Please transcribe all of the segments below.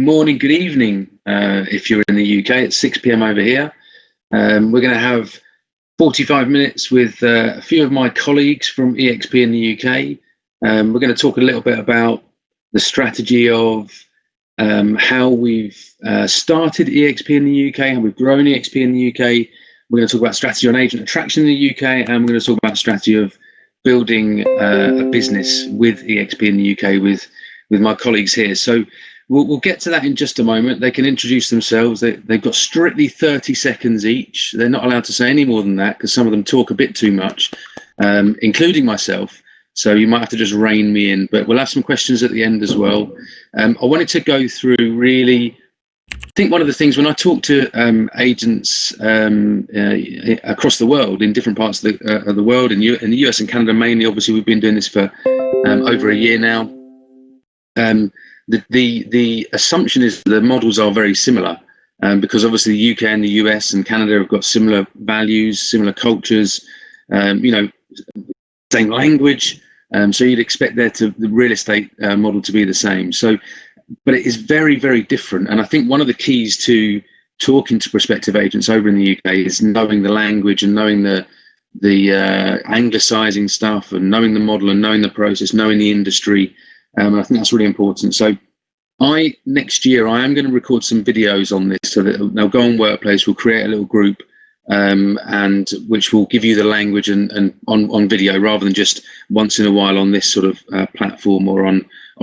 morning, good evening. If you're in the UK, it's 6 p.m. over here. We're going to have 45 minutes with a few of my colleagues from EXP in the UK. We're going to talk a little bit about the strategy of how we've started EXP in the UK, how we've grown EXP in the UK. We're going to talk about strategy on agent attraction in the UK, and we're going to talk about strategy of building a business with EXP in the UK with my colleagues here. So we'll get to that in just a moment. They can introduce themselves. They've got strictly 30 seconds each. They're not allowed to say any more than that because some of them talk a bit too much, including myself. So you might have to just rein me in, but we'll have some questions at the end as well. I wanted to go through really, I think one of the things when I talk to agents across the world, in different parts of the world, in the US and Canada mainly, obviously we've been doing this for over a year now. The assumption is the models are very similar because obviously the UK and the US and Canada have got similar values, similar cultures, same language. So you'd expect the real estate model to be the same. So, but it is very, very different. And I think one of the keys to talking to prospective agents over in the UK is knowing the language and knowing the anglicizing stuff and knowing the model and knowing the process, knowing the industry. I think that's really important. So next year, I am going to record some videos on this so that they'll go on Workplace. We'll create a little group and which will give you the language and on video rather than just once in a while on this sort of platform or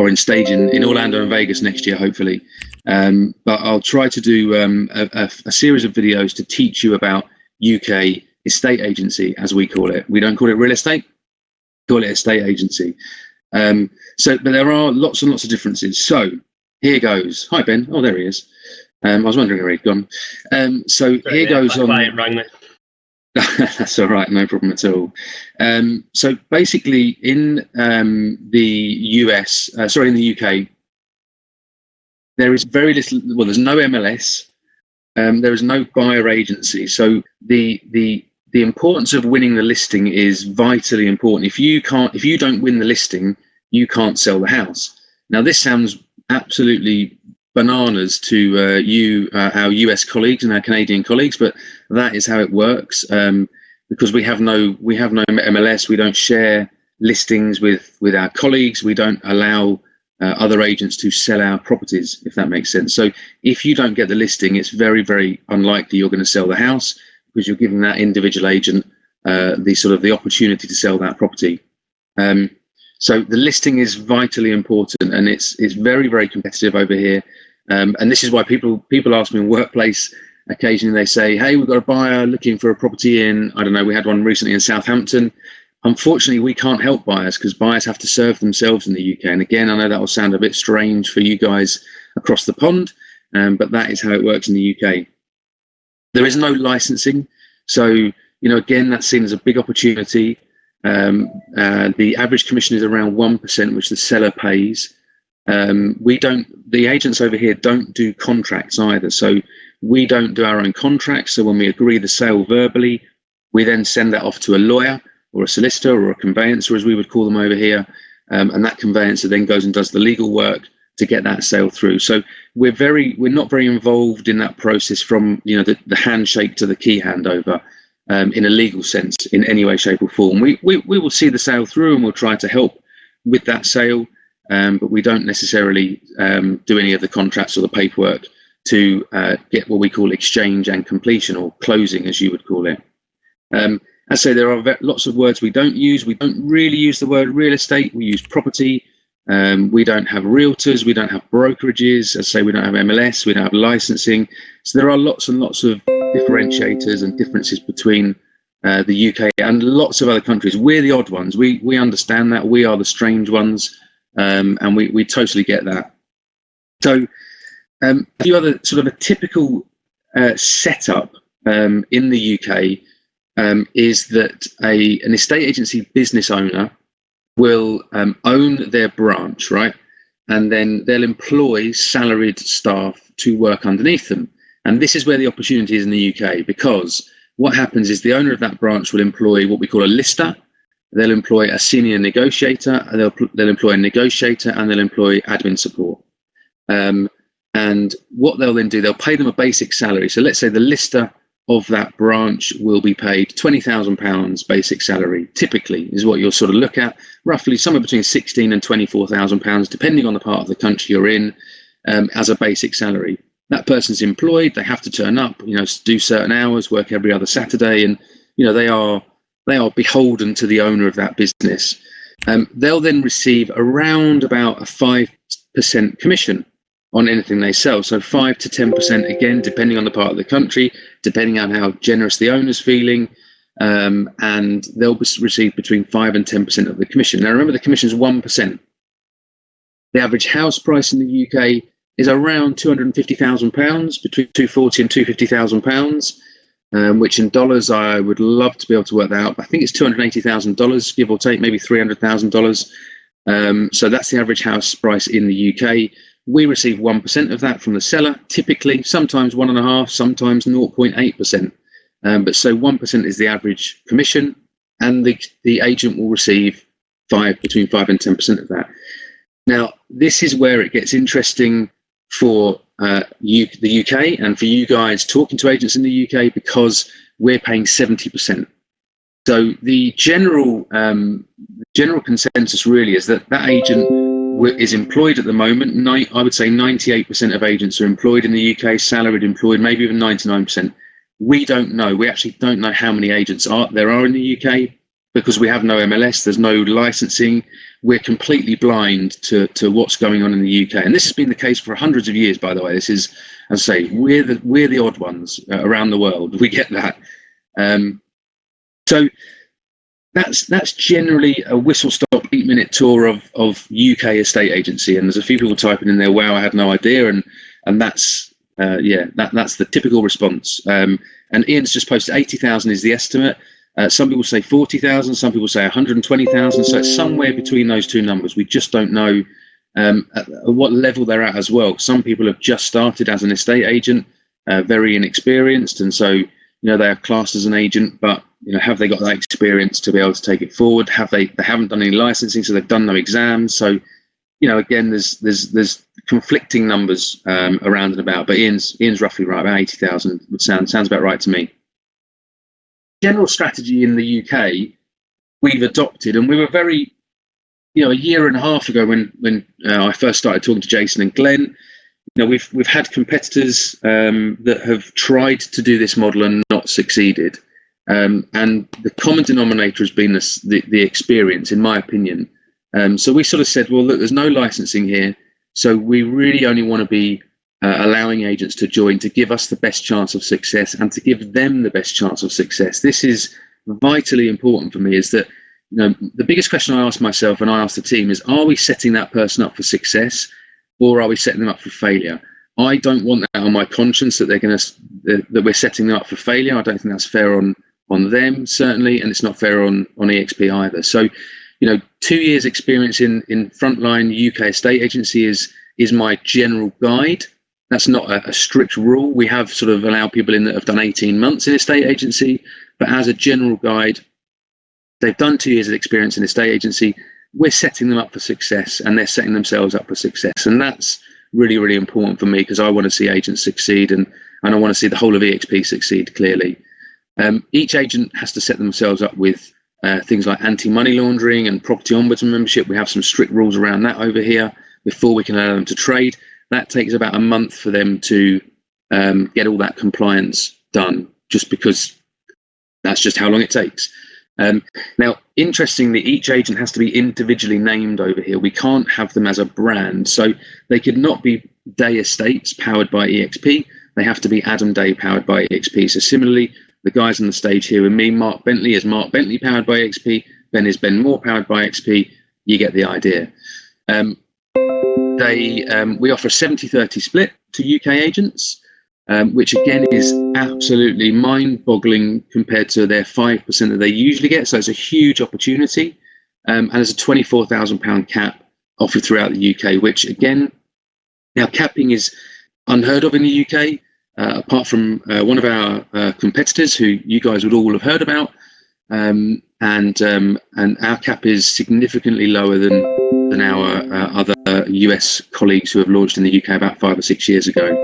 in stage in Orlando and Vegas next year, hopefully. But I'll try to do a series of videos to teach you about UK estate agency, as we call it. We don't call it real estate, we call it estate agency. But there are lots and lots of differences. So here goes. Hi, Ben. Oh, there he is. I was wondering where he'd gone. Here goes on. That's all right. No problem at all. So basically in the UK, there is very little, well, there's no MLS. There is no buyer agency. So the importance of winning the listing is vitally important. If you don't win the listing, you can't sell the house. Now, this sounds absolutely bananas to our US colleagues and our Canadian colleagues, but that is how it works. Because we have no MLS, we don't share listings with our colleagues. We don't allow other agents to sell our properties, if that makes sense. So if you don't get the listing, it's very, very unlikely you're going to sell the house because you're giving that individual agent the opportunity to sell that property. So the listing is vitally important, and it's very, very competitive over here. And this is why people ask me in Workplace occasionally. They say, "Hey, we've got a buyer looking for a property in," I don't know, we had one recently in Southampton. Unfortunately, we can't help buyers because buyers have to serve themselves in the UK. And again, I know that will sound a bit strange for you guys across the pond, but that is how it works in the UK. There is no licensing. So, again, that's seen as a big opportunity. The average commission is around 1%, which the seller pays. The agents over here don't do contracts either. So we don't do our own contracts. So when we agree the sale verbally, we then send that off to a lawyer or a solicitor or a conveyancer, as we would call them over here. And that conveyancer then goes and does the legal work to get that sale through. So we're not very involved in that process from, the handshake to the key handover. In a legal sense, in any way, shape or form. We will see the sale through and we'll try to help with that sale, but we don't necessarily do any of the contracts or the paperwork to get what we call exchange and completion, or closing, as you would call it. I say there are lots of words we don't use. We don't really use the word real estate. We use property. We don't have realtors. We don't have brokerages. As I say, we don't have MLS. We don't have licensing. So there are lots and lots of differentiators and differences between the UK and lots of other countries. We're the odd ones. We understand that. We are the strange ones, and we totally get that. So a few other sort of a typical setup in the UK is that an estate agency business owner will own their branch, right? And then they'll employ salaried staff to work underneath them. And this is where the opportunity is in the UK, because what happens is the owner of that branch will employ what we call a lister. They'll employ a senior negotiator, they'll employ a negotiator, and they'll employ admin support. And what they'll then do, they'll pay them a basic salary. So let's say the lister of that branch will be paid £20,000 basic salary, typically, is what you'll sort of look at, roughly somewhere between £16,000 and £24,000, depending on the part of the country you're in, as a basic salary. That person's employed, they have to turn up, do certain hours, work every other Saturday, and they are beholden to the owner of that business. They'll then receive around about a 5% commission on anything they sell. So 5 to 10%, again, depending on the part of the country, depending on how generous the owner's feeling, and they'll receive between 5 and 10% of the commission. Now, remember, the commission is 1%. The average house price in the UK is around £250,000, between £240,000 and £250,000, which in dollars, I would love to be able to work that out. I think it's $280,000, give or take, maybe $300,000. So that's the average house price in the UK. We receive 1% of that from the seller, typically, sometimes 1.5%, sometimes 0.8%. But so 1% is the average commission, and the agent will receive between 5 and 10% of that. Now, this is where it gets interesting for the UK and for you guys talking to agents in the UK, because we're paying 70%. So the general consensus really is that agent is employed at the moment. I would say 98% of agents are employed in the UK, salaried employed, maybe even 99%. We don't know. We actually don't know how many agents there are in the UK, because we have no MLS, there's no licensing. We're completely blind to what's going on in the UK. And this has been the case for hundreds of years, by the way. This is, as I say, we're the odd ones around the world. We get that. So that's generally a whistle-stop 8-minute tour of UK estate agency. And there's a few people typing in there, wow, I had no idea. And that's that's the typical response. And Ian's just posted 80,000 is the estimate. Some people say 40,000, some people say 120,000. So it's somewhere between those two numbers. We just don't know at what level they're at as well. Some people have just started as an estate agent, very inexperienced, and so they are classed as an agent, but have they got that experience to be able to take it forward? They haven't done any licensing, so they've done no exams. So again, there's conflicting numbers around and about, but Ian's roughly right, about 80,000 would sounds about right to me. General strategy in the UK we've adopted, and we were very, a year and a half ago when I first started talking to Jason and Glenn, we've had competitors that have tried to do this model and not succeeded, and the common denominator has been the experience, in my opinion. So we sort of said, well, look, there's no licensing here, so we really only want to be allowing agents to join to give us the best chance of success and to give them the best chance of success. This is vitally important for me, is that the biggest question I ask myself and I ask the team is, are we setting that person up for success, or are we setting them up for failure? I don't want that on my conscience that that we're setting them up for failure. I don't think that's fair on them, certainly, and it's not fair on EXP either. So 2 years experience in frontline UK estate agency is my general guide. That's not a strict rule. We have sort of allowed people in that have done 18 months in estate agency, but as a general guide, they've done 2 years of experience in estate agency. We're setting them up for success, and they're setting themselves up for success. And that's really, really important for me, because I want to see agents succeed, and I want to see the whole of EXP succeed, clearly. Each agent has to set themselves up with things like anti-money laundering and property ombudsman membership. We have some strict rules around that over here before we can allow them to trade. That takes about a month for them to get all that compliance done, just because that's just how long it takes. Now, interestingly, each agent has to be individually named over here. We can't have them as a brand. So they could not be Day Estates powered by EXP. They have to be Adam Day powered by EXP. So similarly, the guys on the stage here with me, Mark Bentley is Mark Bentley powered by EXP. Ben is Ben Moore powered by EXP. You get the idea. We offer a 70-30 split to UK agents, which again is absolutely mind-boggling compared to their 5% that they usually get. So it's a huge opportunity, and there's a £24,000 cap offered throughout the UK, which again, now capping is unheard of in the UK, apart from one of our competitors who you guys would all have heard about, and our cap is significantly lower than than our other US colleagues who have launched in the UK about 5 or 6 years ago.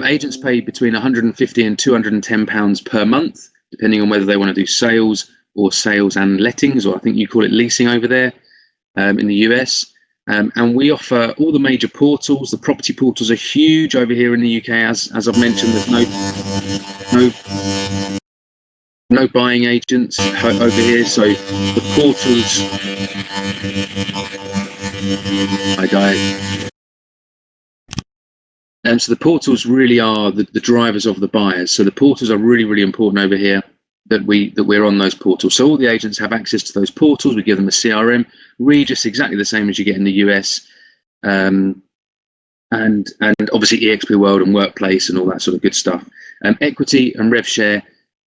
Agents pay between £150 and £210 per month, depending on whether they want to do sales or sales and lettings, or I think you call it leasing over there in the US. And we offer all the major portals. The property portals are huge over here in the UK. As I've mentioned, there's no buying agents over here, so the portals. Hi guys. So the portals really are the drivers of the buyers. So the portals are really, really important over here, that we're on those portals. So all the agents have access to those portals. We give them a CRM, really just exactly the same as you get in the US, and obviously EXP World and Workplace and all that sort of good stuff. Equity and rev share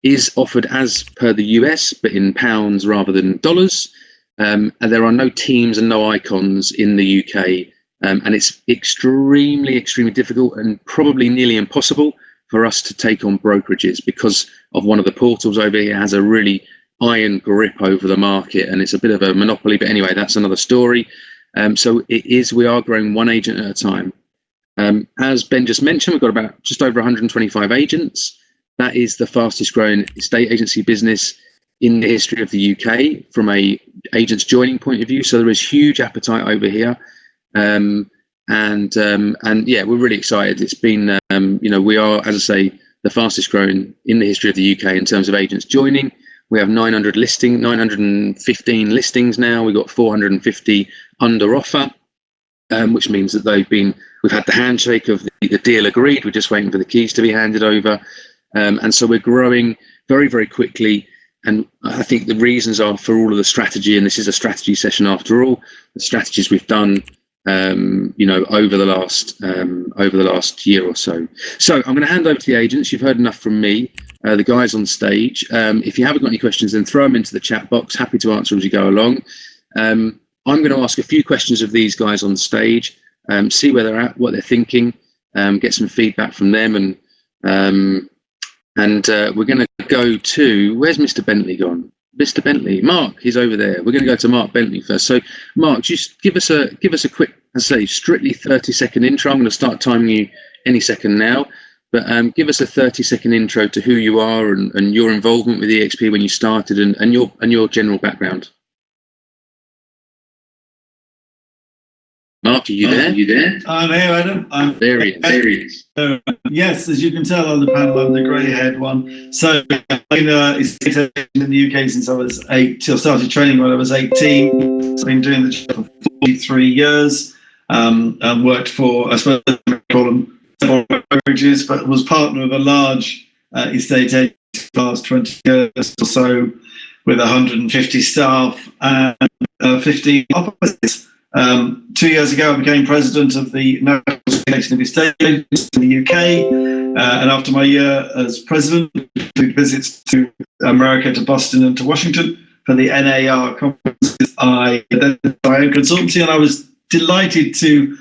is offered as per the US, but in pounds rather than dollars. And there are no teams and no icons in the UK. And it's extremely, extremely difficult and probably nearly impossible for us to take on brokerages, because of one of the portals over here has a really iron grip over the market, and it's a bit of a monopoly. But anyway, that's another story. So we are growing one agent at a time. As Ben just mentioned, we've got about just over 125 agents. That is the fastest growing estate agency business in the history of the UK from a agents joining point of view. So there is huge appetite over here. And yeah, we're really excited. It's been, we are, as I say, the fastest growing in the history of the UK in terms of agents joining. We have 915 listings now. We've got 450 under offer, which means that we've had the handshake of the deal agreed. We're just waiting for the keys to be handed over. And so we're growing very, very quickly. And I think the reasons are for all of the strategy, and this is a strategy session after all, the strategies we've done over the last year or so. So I'm going to hand over to the agents. You've heard enough from me, the guys on stage. If you haven't got any questions, then throw them into the chat box. Happy to answer as you go along. I'm going to ask a few questions of these guys on stage, see where they're at, what they're thinking, get some feedback from them, and we're going to go to, where's Mr. Bentley gone? Mr. Bentley, Mark, he's over there. We're going to go to Mark Bentley first. So, Mark, just give us a quick, as I say, strictly 30-second intro. I'm going to start timing you any second now, but give us a 30-second intro to who you are and your involvement with EXP when you started, and your general background. Mark, are you there? I'm here, Adam. There he is. Yes, as you can tell on the panel, I'm the grey-haired one. So I've been estate agent in the UK since I was 8. I started training when I was 18. I've been doing the job for 43 years. And worked for, I suppose I call them several brokerages, but was partner of a large estate agent for the last 20 years or so, with 150 staff and 15 offices. 2 years ago, I became president of the National Association of Estate Agents in the UK, and after my year as president, did visits to America, to Boston and to Washington for the NAR conferences, I identified my own consultancy, and I was delighted to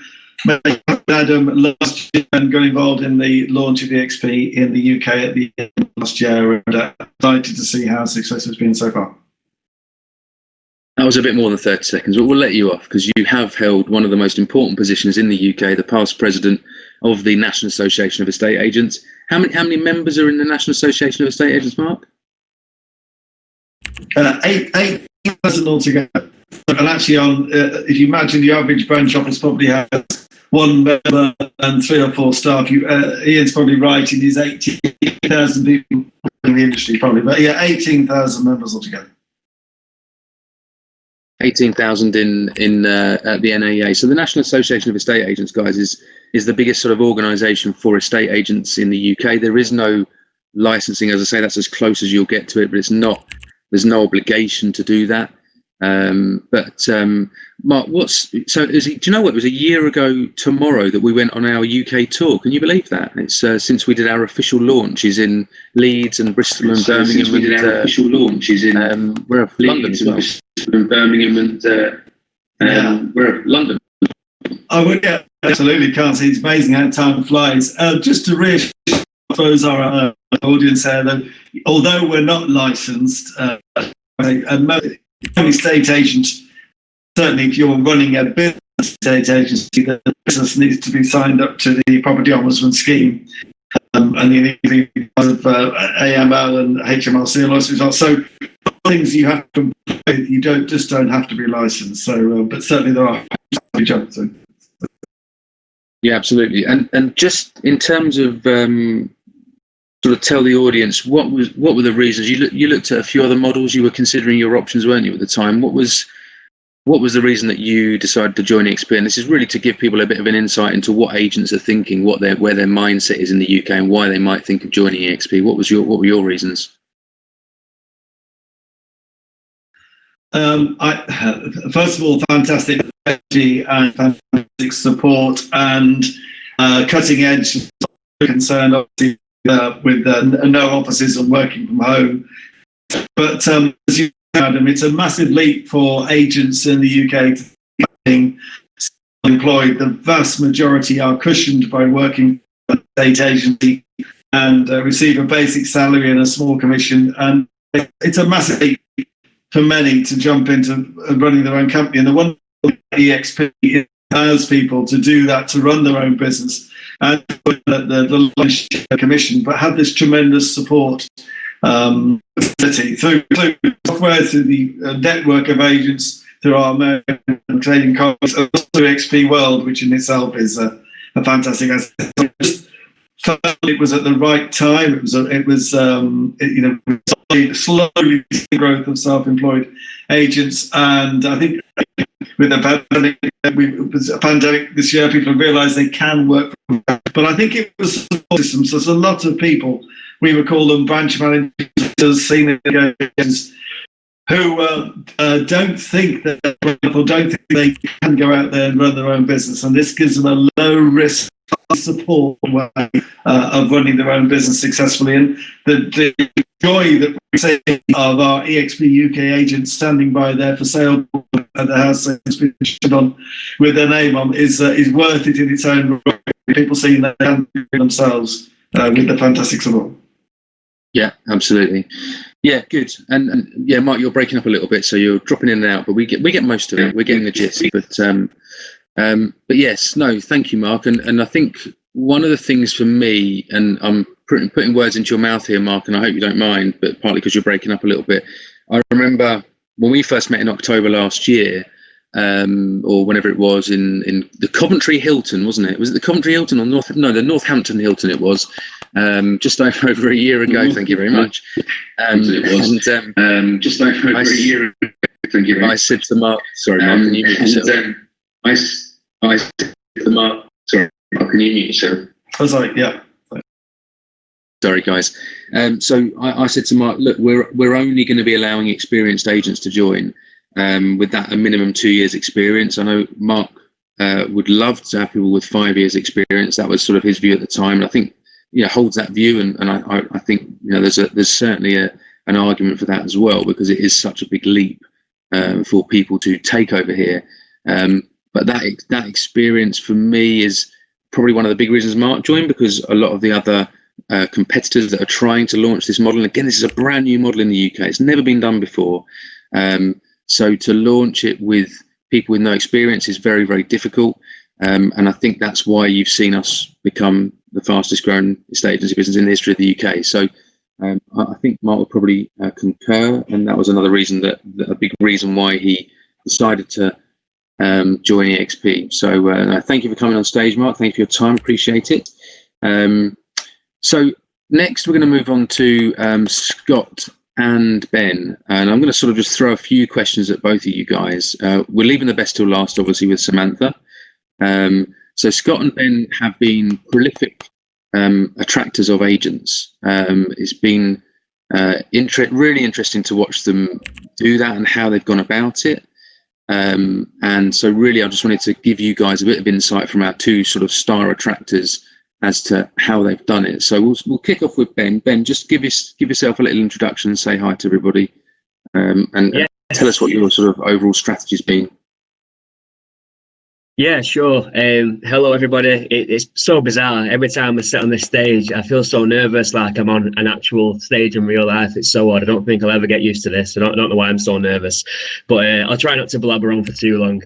make Adam last year and got involved in the launch of EXP in the UK at the end of last year, and delighted to see how successful it's been so far. That was a bit more than 30 seconds, but we'll let you off because you have held one of the most important positions in the UK, the past president of the National Association of Estate Agents. How many members are in the National Association of Estate Agents, Mark? 8,000 altogether. And actually, if you imagine the average branch office probably has one member and 3 or 4 staff, Ian's probably right in his 18,000 people in the industry, probably. But yeah, 18,000 members altogether. 18,000 in at the NAA. So the National Association of Estate Agents, guys, is the biggest sort of organisation for estate agents in the UK. There is no licensing, as I say, that's as close as you'll get to it, but it's not. There's no obligation to do that. But Mark, do you know what? It was a year ago tomorrow that we went on our UK tour. Can you believe that? It's since we did our official launches in Leeds and Bristol and Birmingham. Since we did our official launches in London as well. And Birmingham and London. I would, yeah, absolutely, can't see. It's amazing how time flies. Just to reassure, I suppose, our audience here, that although we're not licensed, an estate agent certainly if you're running a business estate agency, the business needs to be signed up to the property ombudsman scheme. And you need because of AML and HMRC license. So things you have to, you don't have to be licensed. So, but certainly there are jobs. So. Yeah, absolutely. And just in terms of sort of tell the audience what were the reasons you looked at a few other models, you were considering your options, weren't you, at the time? What was the reason that you decided to join EXP? And this is really to give people a bit of an insight into what agents are thinking, where their mindset is in the UK, and why they might think of joining EXP. What were your reasons? First of all, fantastic strategy and fantastic support and cutting edge concern, obviously, with no offices and working from home. But as you said, Adam, it's a massive leap for agents in the UK to be employed. The vast majority are cushioned by working for an estate agency and receive a basic salary and a small commission. And it's a massive leap for many to jump into running their own company. And the one EXP allows people to do that, to run their own business and the large commission, but have this tremendous support facility through software, through the network of agents, through our American trading colleagues, and also EXP World, which in itself is a fantastic asset. Just felt it was at the right time. It was slowly the growth of self-employed agents, and I think with the pandemic, it was a pandemic this year. People realised they can work from home, but I think it was systems. There's a lot of people. We would call them branch managers, senior negotiators, who don't think that or don't think they can go out there and run their own business, and this gives them a low risk support way of running their own business successfully. And the joy that we see of our EXP UK agents standing by there for sale at the house that's been on with their name on is worth it in its own right. People seeing that they can do it themselves with the fantastic support. Yeah, absolutely. Yeah, good. And yeah, Mark, you're breaking up a little bit, so you're dropping in and out, but we get most of it. We're getting the gist. But yes, no, thank you, Mark. And I think one of the things for me, and I'm putting words into your mouth here, Mark, and I hope you don't mind, but partly because you're breaking up a little bit. I remember when we first met in October last year, or whenever it was, in the Coventry Hilton, wasn't it? Was it the Coventry Hilton or the Northampton Hilton? It was just over a year ago. Thank you very much. Just over a year ago. Thank you. I said to Mark, sorry, Mark, can you mute yourself? I said to Mark, sorry, Mark, can you mute yourself? I was like, yeah. Sorry, guys. So I said to Mark, look, we're only going to be allowing experienced agents to join. With that, a minimum 2 years experience. I know Mark would love to have people with 5 years experience. That was sort of his view at the time, and I think holds that view. And I think there's certainly an argument for that as well, because it is such a big leap for people to take over here. But that experience for me is probably one of the big reasons Mark joined, because a lot of the other competitors that are trying to launch this model, and again, this is a brand new model in the UK. It's never been done before. So to launch it with people with no experience is very, very difficult. And I think that's why you've seen us become the fastest growing estate agency business in the history of the UK. So I think Mark would probably concur. And that was another reason a big reason why he decided to join EXP. So thank you for coming on stage, Mark. Thank you for your time. Appreciate it. So next we're going to move on to Scott and Ben, and I'm going to sort of just throw a few questions at both of you guys. We're leaving the best till last, obviously, with Samantha. So Scott and Ben have been prolific attractors of agents. It's been really interesting to watch them do that and how they've gone about it. And so really, I just wanted to give you guys a bit of insight from our two sort of star attractors as to how they've done it. So we'll kick off with Ben. Ben, just give yourself a little introduction, say hi to everybody, and tell us what your sort of overall strategy's been. Yeah, sure. Hello, everybody. It's so bizarre. Every time I sit on this stage, I feel so nervous, like I'm on an actual stage in real life. It's so odd. I don't think I'll ever get used to this. I don't know why I'm so nervous, but I'll try not to blabber on for too long.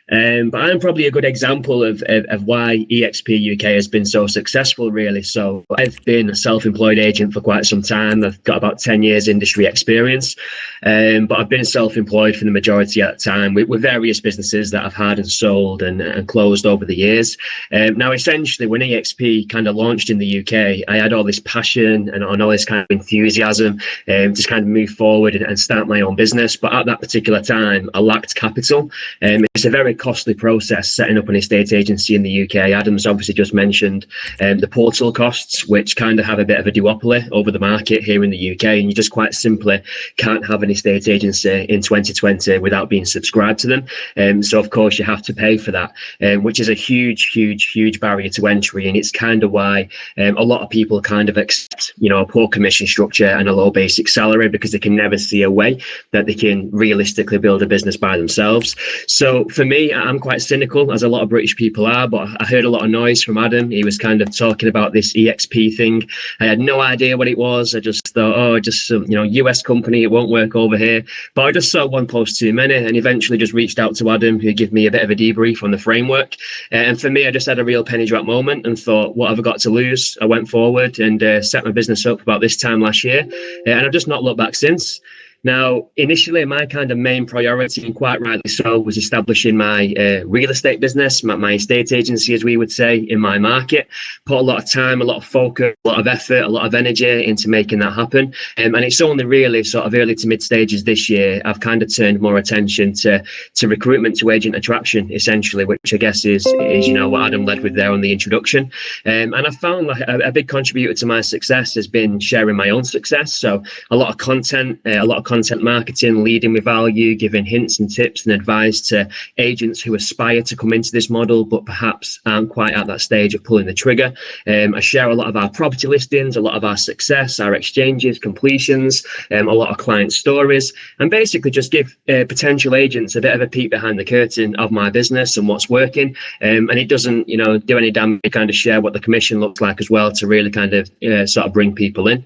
But I'm probably a good example of why EXP UK has been so successful, really. So I've been a self-employed agent for quite some time. I've got about 10 years industry experience, but I've been self-employed for the majority of that time with various businesses that I've had and sold and closed over the years. Now, essentially, when EXP kind of launched in the UK, I had all this passion and all this kind of enthusiasm to kind of move forward and start my own business. But at that particular time, I lacked capital. It's a very costly process setting up an estate agency in the UK. Adam's obviously just mentioned the portal costs, which kind of have a bit of a duopoly over the market here in the UK, and you just quite simply can't have an estate agency in 2020 without being subscribed to them. So of course you have to pay for that, which is a huge barrier to entry, and it's kind of why a lot of people kind of accept, a poor commission structure and a low basic salary, because they can never see a way that they can realistically build a business by themselves. So for me, I'm quite cynical, as a lot of British people are, but I heard a lot of noise from Adam. He was kind of talking about this EXP thing. I had no idea what it was. I just thought, just some, US company, it won't work over here. But I just saw one post too many, and eventually just reached out to Adam, who gave me a bit of a debrief on the framework. And for me, I just had a real penny drop moment and thought, what have I got to lose? I went forward and set my business up about this time last year, and I've just not looked back since. Now, initially, my kind of main priority, and quite rightly so, was establishing my real estate business, my estate agency, as we would say, in my market. Put a lot of time, a lot of focus, a lot of effort, a lot of energy into making that happen. And it's only really sort of early to mid stages this year, I've kind of turned more attention to recruitment, to agent attraction, essentially, which I guess is what Adam led with there on the introduction. And I found like a big contributor to my success has been sharing my own success. So a lot of content marketing, leading with value, giving hints and tips and advice to agents who aspire to come into this model, but perhaps aren't quite at that stage of pulling the trigger. I share a lot of our property listings, a lot of our success, our exchanges, completions, a lot of client stories, and basically just give potential agents a bit of a peek behind the curtain of my business and what's working. And it doesn't, do any damage to kind of share what the commission looks like as well, to really kind of sort of bring people in.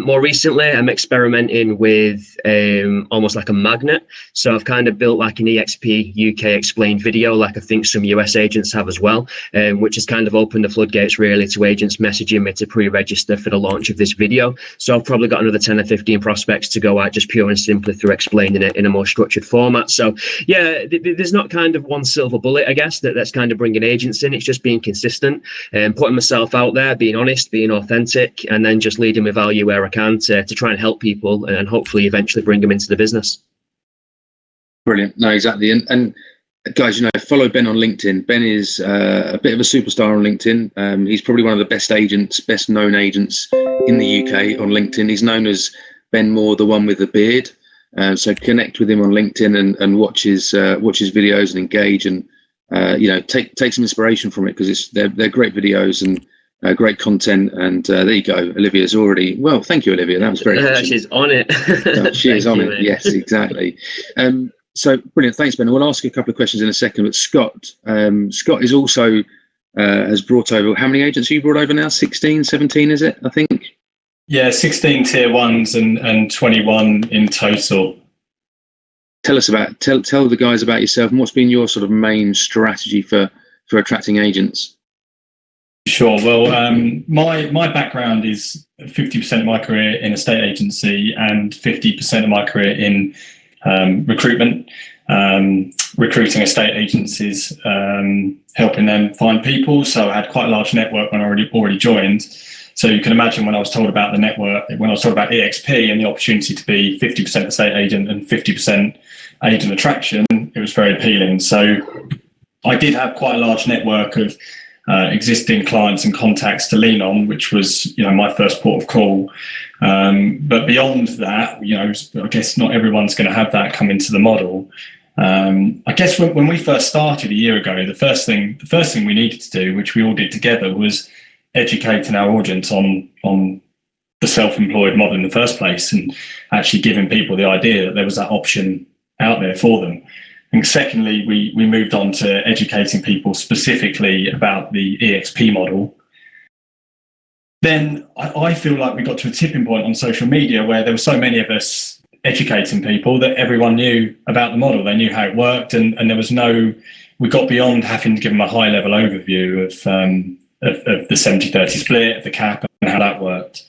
More recently, I'm experimenting with almost like a magnet. So I've kind of built like an EXP UK explained video, like I think some US agents have as well, which has kind of opened the floodgates really to agents messaging me to pre-register for the launch of this video. So I've probably got another 10 or 15 prospects to go out, just pure and simply through explaining it in a more structured format. So yeah, there's not kind of one silver bullet, I guess, that's kind of bringing agents in. It's just being consistent and putting myself out there, being honest, being authentic, and then just leading with value where I can to try and help people and hopefully eventually bring them into the business. Brilliant. No, exactly. And guys, follow Ben on LinkedIn. Ben is a bit of a superstar on LinkedIn. He's probably one of the best known agents in the UK on LinkedIn. He's known as Ben Moore, the one with the beard. So connect with him on LinkedIn and watch his videos and engage and take some inspiration from it, because they're great videos and great content. And there you go. Olivia's already. Well, thank you, Olivia. That was very. She's on it. She is on it. Yes, exactly. So brilliant. Thanks, Ben. We'll ask you a couple of questions in a second. But Scott is also has brought over. How many agents have you brought over now? 16, 17, is it? I think. Yeah, 16 tier ones and 21 in total. Tell the guys about yourself and what's been your sort of main strategy for attracting agents. Sure. Well, my background is 50% of my career in estate agency and 50% of my career in recruitment, recruiting estate agencies, helping them find people. So I had quite a large network when I already joined. So you can imagine when I was told about the network, when I was told about EXP and the opportunity to be 50% estate agent and 50% agent attraction, it was very appealing. So I did have quite a large network of existing clients and contacts to lean on, which was, my first port of call. But beyond that, I guess not everyone's going to have that come into the model. I guess when we first started a year ago, the first thing we needed to do, which we all did together, was educating our audience on the self-employed model in the first place, and actually giving people the idea that there was that option out there for them. And secondly, we moved on to educating people specifically about the EXP model. Then I feel like we got to a tipping point on social media where there were so many of us educating people that everyone knew about the model. They knew how it worked, and there was we got beyond having to give them a high level overview of the 70-30 split, of the cap, and how that worked.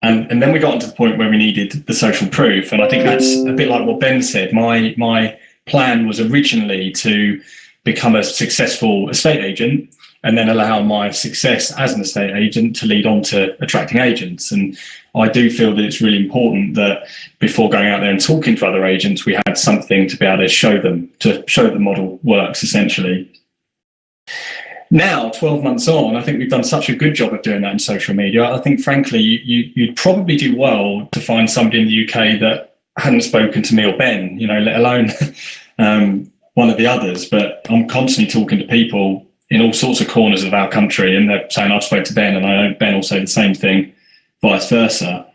And then we got to the point where we needed the social proof. And I think that's a bit like what Ben said. My plan was originally to become a successful estate agent and then allow my success as an estate agent to lead on to attracting agents. And I do feel that it's really important that before going out there and talking to other agents, we had something to be able to show the model works, essentially. Now, 12 months on, I think we've done such a good job of doing that in social media. I think, frankly, you'd probably do well to find somebody in the UK that hadn't spoken to me or Ben, let alone one of the others. But I'm constantly talking to people in all sorts of corners of our country, and they're saying, I've spoke to Ben, and I know Ben will say the same thing, vice versa.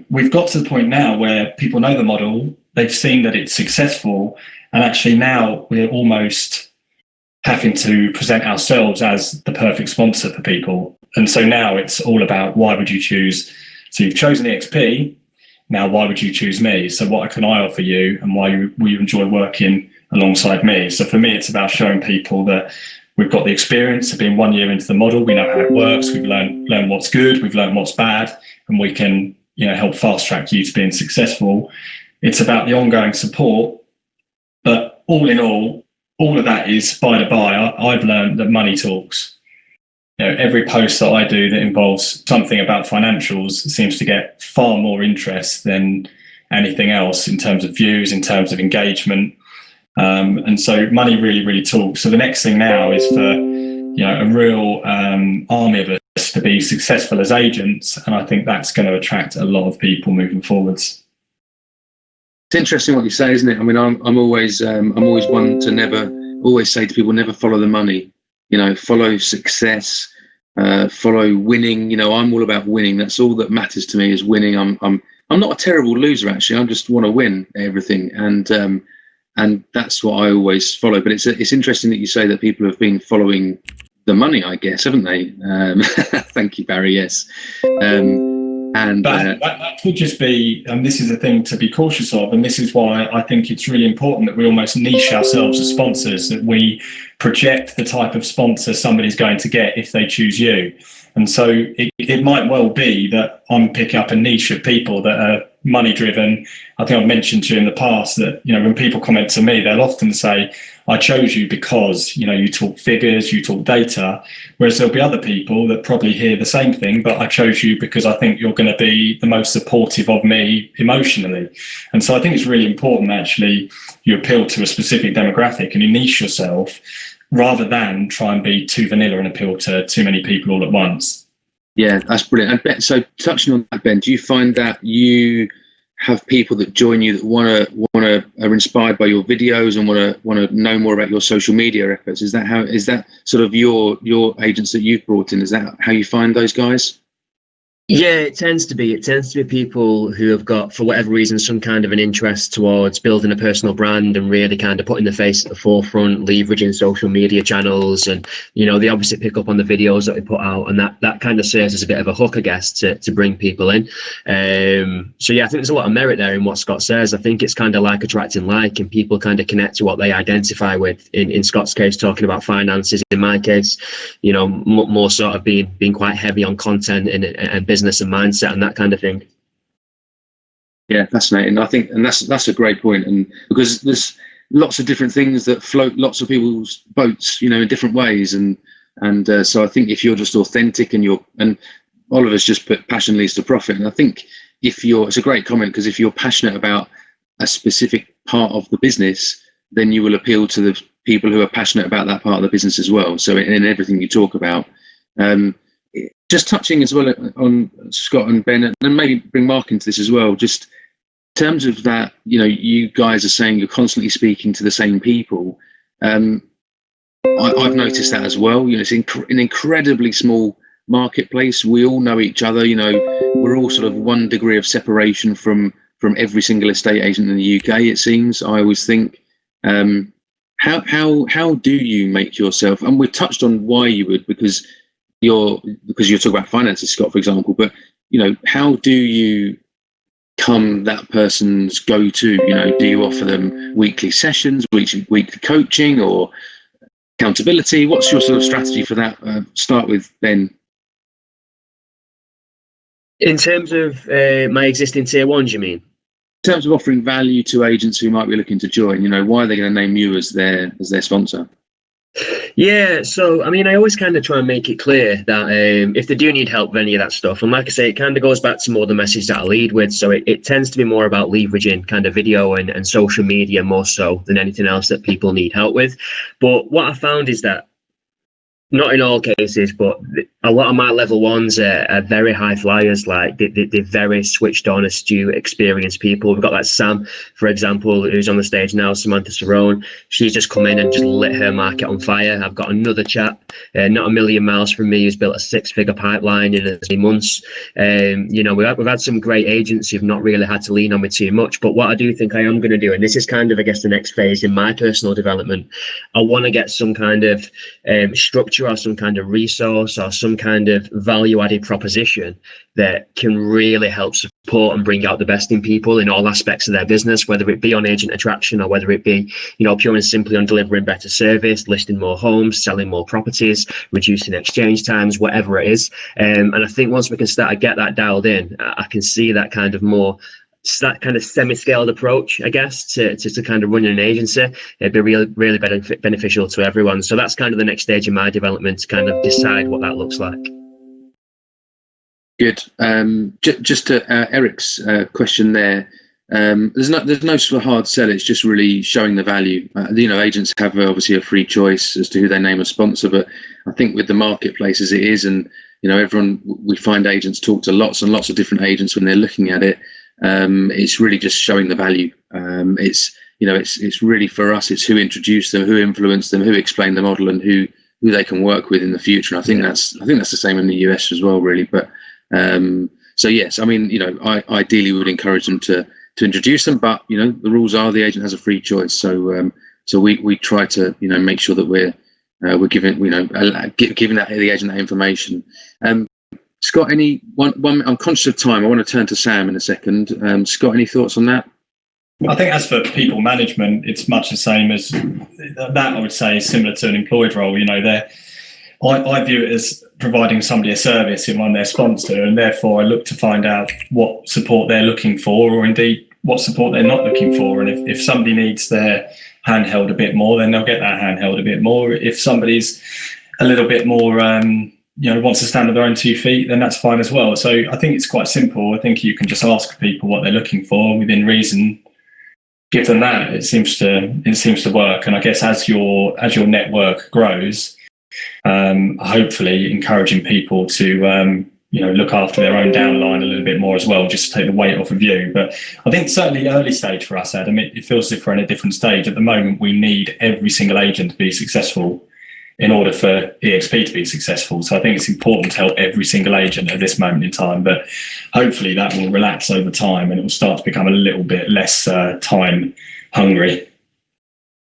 We've got to the point now where people know the model, they've seen that it's successful, and actually now we're almost having to present ourselves as the perfect sponsor for people. And so now it's all about, why would you choose? So you've chosen EXP, now why would you choose me? So what can I offer you, and why will you enjoy working alongside me? So for me, it's about showing people that we've got the experience of being 1 year into the model. We know how it works. We've learned what's good. We've learned what's bad, and we can, help fast track you to being successful. It's about the ongoing support. But all in all of that is by the by. I've learned that money talks. Every post that I do that involves something about financials seems to get far more interest than anything else in terms of views, in terms of engagement. And so money really, really talks. So the next thing now is for, a real army of us to be successful as agents. And I think that's going to attract a lot of people moving forwards. It's interesting what you say, isn't it? I mean, I'm always one to always say to people, never follow the money, follow success, follow winning. I'm all about winning. That's all that matters to me, is winning. I'm not a terrible loser, actually. I just want to win everything. And that's what I always follow. But it's interesting that you say that people have been following the money, I guess, haven't they? Thank you, Barry. Yes. That could just be, and this is a thing to be cautious of, and this is why I think it's really important that we almost niche ourselves as sponsors, that we project the type of sponsor somebody's going to get if they choose you. And so it might well be that I'm picking up a niche of people that are money driven. I think I've mentioned to you in the past that, when people comment to me, they'll often say, I chose you because, you talk figures, you talk data, whereas there'll be other people that probably hear the same thing, but I chose you because I think you're going to be the most supportive of me emotionally. And so I think it's really important, actually, you appeal to a specific demographic and you niche yourself, rather than try and be too vanilla and appeal to too many people all at once. Yeah, that's brilliant. And Ben, so touching on that, Ben, do you find that you have people that join you that are inspired by your videos and want to know more about your social media efforts? Is that sort of your agents that you've brought in? Is that how you find those guys? Yeah, it tends to be people who have got, for whatever reason, some kind of an interest towards building a personal brand and really kind of putting their face at the forefront, leveraging social media channels, and they obviously pick up on the videos that we put out, and that kind of serves as a bit of a hook, I guess, to bring people in. So yeah, I think there's a lot of merit there in what Scott says. I think it's kind of like attracting like, and people kind of connect to what they identify with. In Scott's case, talking about finances. In my case, more sort of being quite heavy on content and business and mindset and that kind of thing. Yeah, fascinating. I think, and that's a great point, and because there's lots of different things that float lots of people's boats, in different ways, and so I think if you're just authentic and Oliver's just put passion leads to profit, and I think it's a great comment, because if you're passionate about a specific part of the business, then you will appeal to the people who are passionate about that part of the business as well. So in everything you talk about. Just touching as well on Scott and Ben, and maybe bring Mark into this as well, just in terms of that, you guys are saying you're constantly speaking to the same people. I've noticed that as well. It's an incredibly small marketplace. We all know each other. We're all sort of 1 degree of separation from every single estate agent in the UK, it seems. I always think, how do you make yourself? And we touched on why you would, because you're talking about finances, Scott, for example. But how do you become that person's go-to? Do you offer them weekly sessions, weekly coaching, or accountability? What's your sort of strategy for that? Start with Ben. In terms of my existing tier ones, you mean? In terms of offering value to agents who might be looking to join, why are they going to name you as their sponsor? Yeah, so I mean, I always kind of try and make it clear that if they do need help with any of that stuff, and like I say, it kind of goes back to more the message that I lead with. So it tends to be more about leveraging kind of video and social media more so than anything else that people need help with. But what I found is that, not in all cases, but a lot of my level ones are very high flyers. Like they're very switched on, astute, experienced people. We've got like Sam, for example, who's on the stage now, Samantha Cerrone. She's just come in and just lit her market on fire. I've got another chap, not a million miles from me, who's built a 6-figure pipeline in 3 months. We've had some great agents who've not really had to lean on me too much. But what I do think I am going to do, and this is kind of, I guess, the next phase in my personal development, I want to get some kind of structure or some kind of resource or some kind of value-added proposition that can really help support and bring out the best in people in all aspects of their business, whether it be on agent attraction or whether it be, pure and simply on delivering better service, listing more homes, selling more properties, reducing exchange times, whatever it is. And I think once we can start to get that dialed in, I can see that kind of more that kind of semi-scaled approach, I guess, to kind of running an agency. It'd be really beneficial to everyone. So that's kind of the next stage in my development, to kind of decide what that looks like. Good. Just to Eric's question there. There's no sort of hard sell. It's just really showing the value. Agents have obviously a free choice as to who they name as sponsor, but I think with the marketplace as it is, and we find agents talk to lots and lots of different agents when they're looking at it. It's really just showing the value. It's really, for us, it's who introduced them, who influenced them, who explained the model, and who they can work with in the future. And I think that's the same in the US as well, really. But so yes, I mean, I ideally would encourage them to introduce them, but the rules are the agent has a free choice. So we try to make sure that we're giving giving the agent that information. Scott, I'm conscious of time. I want to turn to Sam in a second. Scott, any thoughts on that? I think as for people management, it's much the same as that. I would say is similar to an employed role. I view it as providing somebody a service in one they're sponsored, and therefore I look to find out what support they're looking for, or indeed what support they're not looking for. And if somebody needs their hand held a bit more, then they'll get that hand held a bit more. If somebody's a little bit more wants to stand on their own 2 feet, then that's fine as well. So I think it's quite simple. I think you can just ask people what they're looking for within reason, give them that. It seems to work. And I guess as your network grows, hopefully encouraging people to look after their own downline a little bit more as well, just to take the weight off of you. But I think certainly early stage for us, Adam, it feels as if we're in a different stage. At the moment, we need every single agent to be successful in order for EXP to be successful. So I think it's important to help every single agent at this moment in time, but hopefully that will relax over time and it will start to become a little bit less time hungry.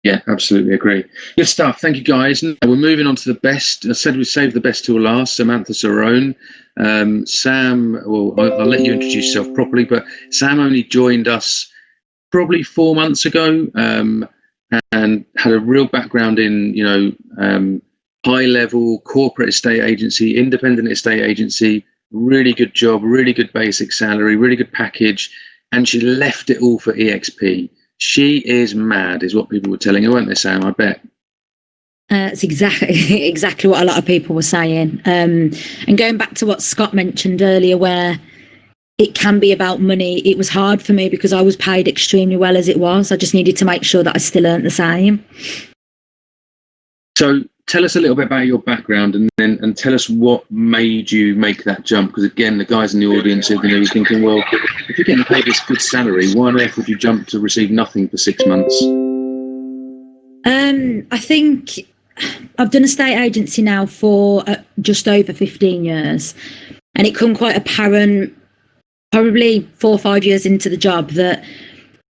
Yeah, absolutely agree. Good stuff. Thank you, guys. Now we're moving on to the best. I said we saved the best till last. Samantha Cerrone. Sam, well, I'll let you introduce yourself properly, but Sam only joined us probably 4 months ago. And had a real background in, high-level corporate estate agency, independent estate agency, really good job, really good basic salary, really good package, and she left it all for EXP. She is mad, is what people were telling her, weren't they, Sam? I bet. It's exactly what a lot of people were saying. And going back to what Scott mentioned earlier, where it can be about money. It was hard for me because I was paid extremely well as it was. I just needed to make sure that I still earned the same. So tell us a little bit about your background and tell us what made you make that jump. Because again, the guys in the audience are going to be thinking, well, if you're getting paid this good salary, why on earth would you jump to receive nothing for 6 months? I think I've done estate agency now for just over 15 years. And it come quite apparent probably 4 or 5 years into the job that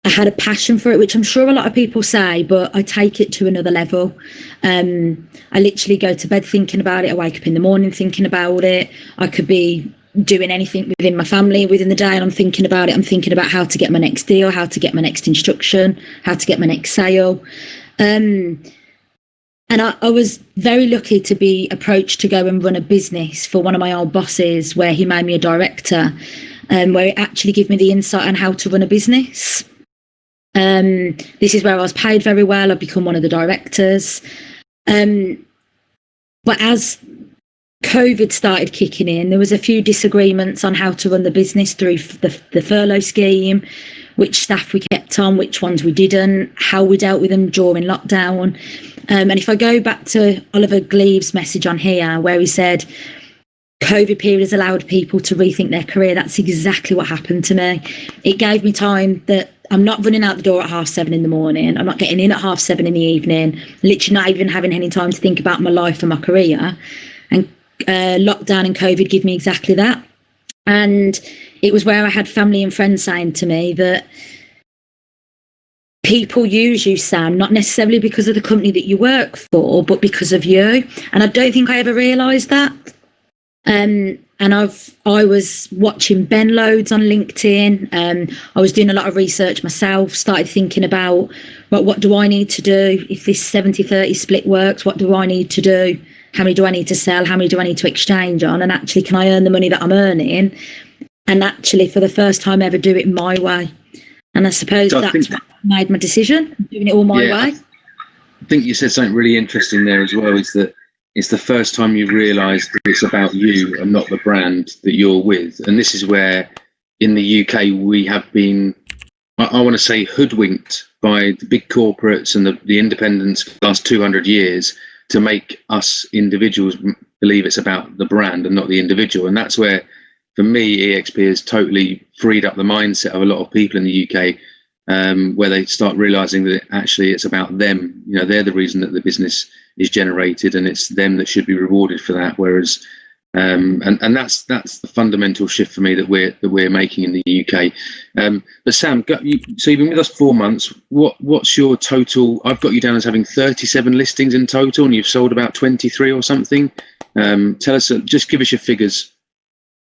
I had a passion for it, which I'm sure a lot of people say, but I take it to another level. I literally go to bed thinking about it. I wake up in the morning thinking about it. I could be doing anything within my family within the day and I'm thinking about it. I'm thinking about how to get my next deal, how to get my next instruction, how to get my next sale. And I was very lucky to be approached to go and run a business for one of my old bosses where he made me a director, where he actually gave me the insight on how to run a business. This is where I was paid very well. I've become one of the directors. But as COVID started kicking in, there was a few disagreements on how to run the business through the furlough scheme, which staff we kept on, which ones we didn't, how we dealt with them during lockdown. And if I go back to Oliver Gleave's message on here, where he said, COVID period has allowed people to rethink their career. That's exactly what happened to me. It gave me time that I'm not running out the door at 7:30 in the morning. I'm not getting in at 7:30 in the evening, literally not even having any time to think about my life and my career. And lockdown and COVID give me exactly that. And it was where I had family and friends saying to me that people use you, Sam, not necessarily because of the company that you work for, but because of you. And I don't think I ever realised that. And I was watching Ben loads on LinkedIn. I was doing a lot of research myself, started thinking about, well, what do I need to do if this 70-30 split works? What do I need to do? How many do I need to sell? How many do I need to exchange on? And actually, can I earn the money that I'm earning? And actually, for the first time ever, do it my way. And I suppose that's what made my decision, doing it all my way. I think you said something really interesting there as well, is that it's the first time you realise that it's about you and not the brand that you're with. And this is where, in the UK, we have been, I want to say, hoodwinked by the big corporates and the independents for the last 200 years to make us individuals believe it's about the brand and not the individual. And that's where, for me, EXP has totally freed up the mindset of a lot of people in the UK, where they start realising that actually it's about them. You know, they're the reason that the business is generated, and it's them that should be rewarded for that. Whereas, and that's the fundamental shift for me that we're making in the UK. But Sam, so you've been with us 4 months. What's your total? I've got you down as having 37 listings in total, and you've sold about 23 or something. Tell us, just give us your figures.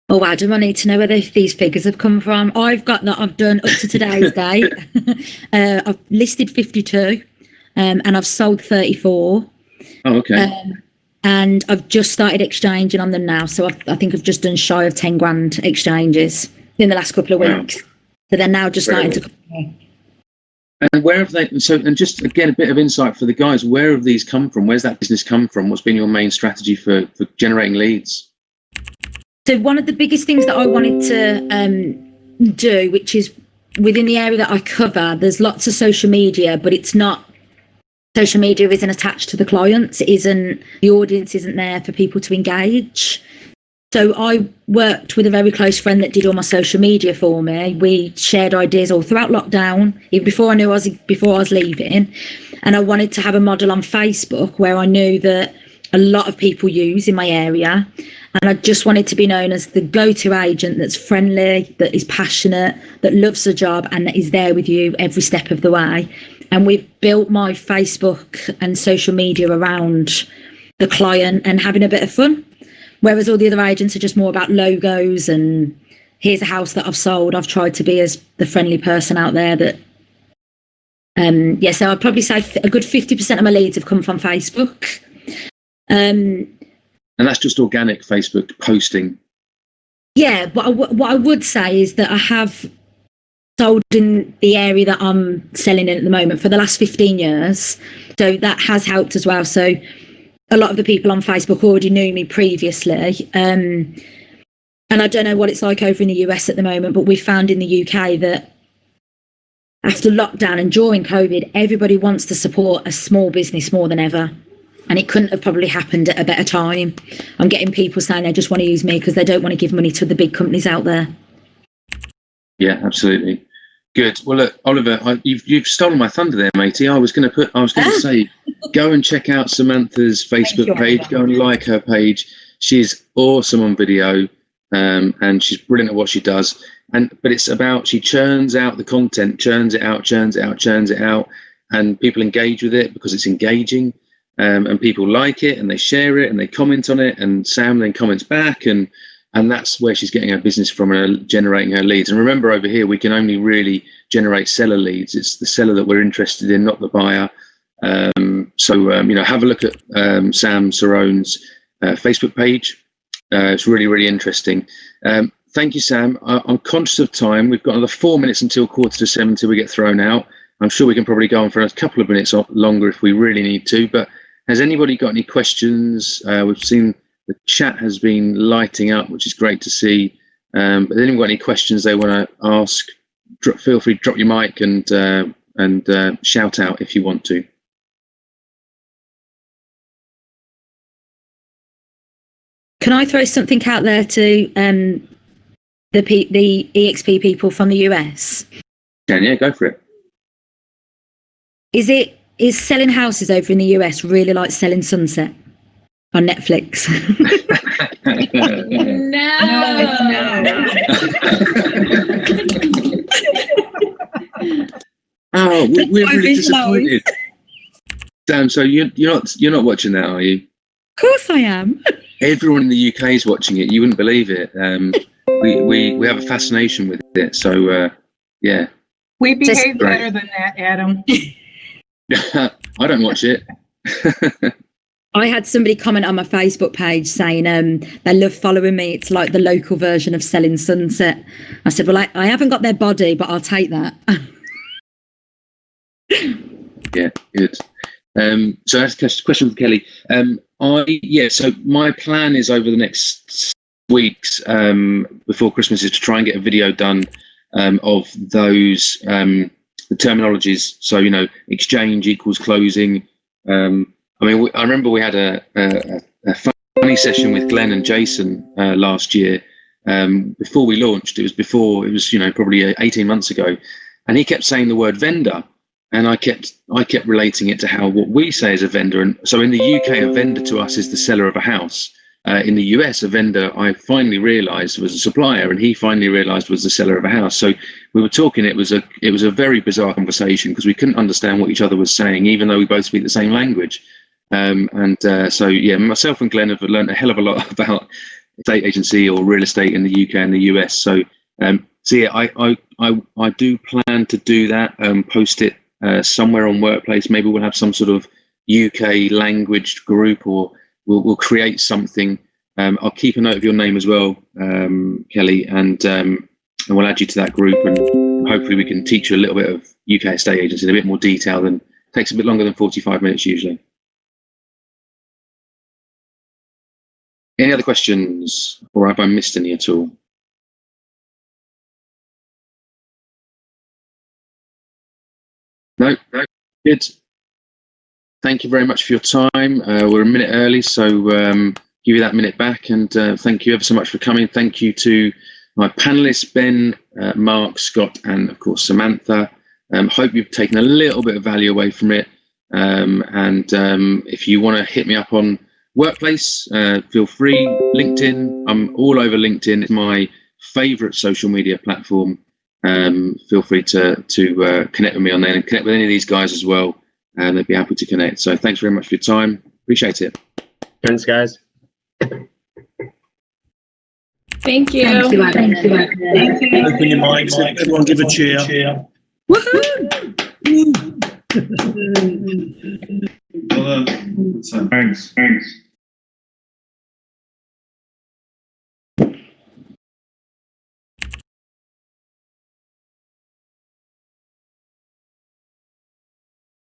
Oh, wow, do I need to know where these figures have come from? I've got that I've done up to today's date. I've listed 52 and I've sold 34. Oh, okay. And I've just started exchanging on them now. So I think I've just done shy of 10 grand exchanges in the last couple of weeks. Wow. So they're now just starting to come in. And where have they, and just again, a bit of insight for the guys, where have these come from? Where's that business come from? What's been your main strategy for generating leads? So one of the biggest things that I wanted to do, which is within the area that I cover, there's lots of social media, but it's not, social media isn't attached to the clients. The audience isn't there for people to engage. So I worked with a very close friend that did all my social media for me. We shared ideas all throughout lockdown, even before I was leaving. And I wanted to have a model on Facebook where I knew that a lot of people use in my area. And I just wanted to be known as the go-to agent that's friendly, that is passionate, that loves the job, and that is there with you every step of the way. And we've built my Facebook and social media around the client and having a bit of fun. Whereas all the other agents are just more about logos and here's a house that I've sold. I've tried to be as the friendly person out there that, so I'd probably say a good 50% of my leads have come from Facebook. And that's just organic Facebook posting. Yeah, but what I would say is that I have sold in the area that I'm selling in at the moment for the last 15 years. So that has helped as well. So a lot of the people on Facebook already knew me previously. And I don't know what it's like over in the US at the moment, but we found in the UK that after lockdown and during COVID, everybody wants to support a small business more than ever. And it couldn't have probably happened at a better time. I'm getting people saying they just want to use me because they don't want to give money to the big companies out there. Yeah, absolutely. Good. Well, look, Oliver, you've stolen my thunder there, matey. I was going to say, go and check out Samantha's Facebook page. Go and like her page. She's awesome on video. and she's brilliant at what she does. But it's about, she churns out the content, churns it out, and people engage with it because it's engaging, and people like it and they share it and they comment on it, and Sam then comments back, and that's where she's getting her business from, and generating her leads. And remember, over here we can only really generate seller leads. It's the seller that we're interested in, not the buyer. Have a look at Sam Sarone's Facebook page. It's really, really interesting. Thank you, Sam. I'm conscious of time. We've got another 4 minutes until 6:45 till we get thrown out. I'm sure we can probably go on for a couple of minutes longer if we really need to. But has anybody got any questions? We've seen the chat has been lighting up, which is great to see. But has anyone got any questions they want to ask? Feel free to drop your mic and shout out if you want to. Can I throw something out there to the EXP people from the US? Yeah, go for it. Is selling houses over in the US really like selling Sunset on Netflix? Oh, we're really disappointed. Sam, so you're not watching that, are you? Of course I am. Everyone in the UK is watching it. You wouldn't believe it. We have a fascination with it. So yeah. We behave better than that, Adam. I don't watch it. I had somebody comment on my Facebook page saying they love following me. It's like the local version of Selling Sunset. I said, well, I haven't got their body, but I'll take that. Yeah, good. So that's a question for Kelly. So my plan is over the next weeks before Christmas is to try and get a video done of those the terminologies. So exchange equals closing. I remember we had a funny session with Glenn and Jason last year before we launched. It was probably 18 months ago, and he kept saying the word vendor. And I kept relating it to what we say as a vendor. And so in the UK, a vendor to us is the seller of a house. In the US, a vendor, I finally realised, was a supplier, and he finally realised was the seller of a house. So we were talking. It was a very bizarre conversation because we couldn't understand what each other was saying, even though we both speak the same language. Myself and Glenn have learned a hell of a lot about estate agency or real estate in the UK and the US. So I do plan to do that. Post it. Somewhere on Workplace, maybe we'll have some sort of UK language group, or we'll create something. I'll keep a note of your name as well, Kelly, and we'll add you to that group, and hopefully we can teach you a little bit of UK estate agents in a bit more detail. And takes a bit longer than 45 minutes usually. Any other questions, or have I missed any at all? No, good. Thank you very much for your time. We're a minute early, so give you that minute back, and thank you ever so much for coming. Thank you to my panelists, Ben, Mark, Scott, and of course Samantha. Hope you've taken a little bit of value away from it. If you want to hit me up on Workplace, feel free. LinkedIn, I'm all over LinkedIn. It's my favorite social media platform. Feel free to connect with me on there, and connect with any of these guys as well, and they'd be happy to connect. So thanks very much for your time. Appreciate it. Thanks, guys. Thank you. Thank you. Thank you. Open your mics. Everyone give a cheer. Woohoo! Well done. Thanks.